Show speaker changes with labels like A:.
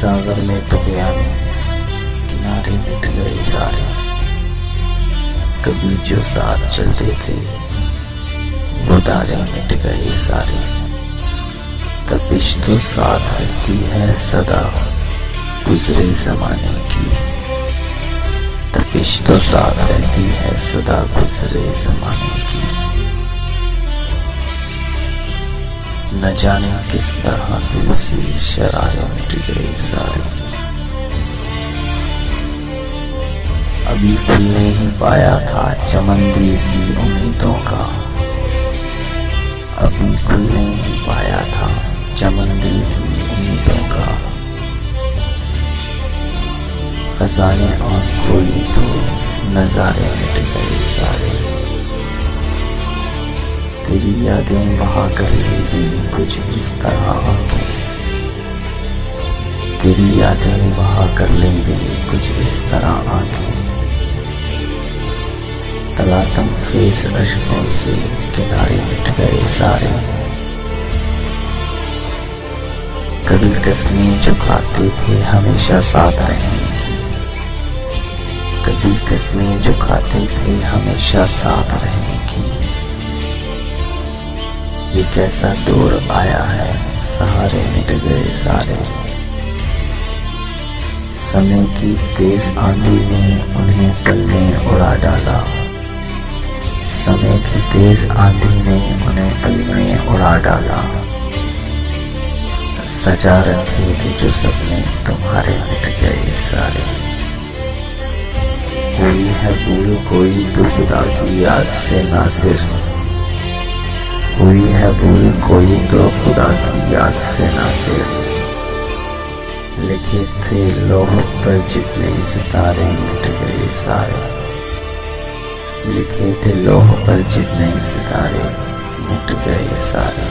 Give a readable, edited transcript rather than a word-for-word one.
A: सागर में तो गया मैं, किनारे मिट गए सारे। कभी जो साथ चलते थे वो तारे मिट गए सारे। तपिश तो साथ रहती है सदा गुजरे जमाने की, तपिश तो साथ रहती है सदा गुजरे जमाने की। न जाने किस तरह दिल से शरारे मिट गए सारे। अभी खुलने ही पाया था चमन दिल की उम्मीदों का, अभी खुलने ही पाया था चमन दिल की उम्मीदों का। खजाने आँख खोली तो नजारे मिट गए सारे। तेरी यादें बहा कर ले गई कुछ इस तरह आंखें, तेरी यादें बहा कर ले गई कुछ इस तरह आंखें। तलातम फेस अश्कों से किनारे मिट गए सारे। कभी कस्में जो खाते थे हमेशा साथ रहने की, कभी कस्में जो खाते थे हमेशा साथ रहने की। ये कैसा दौर आया है सहारे मिट गए सारे। समय की तेज आंधी ने उन्हें पल में उड़ा डाला, समय की तेज आंधी ने उन्हें पल में उड़ा डाला। सजा रखे थे जो सपने तुम्हारे मिट गए सारे। कोई है भूल कोई तो खुदा की याद से नासिर, कोई है भूल कोई तो खुदा की याद से नासिर। लिखे थे लौह पर जितने सितारे मिट गए सारे, लिखे थे लौह पर जितने सितारे मिट गए सारे।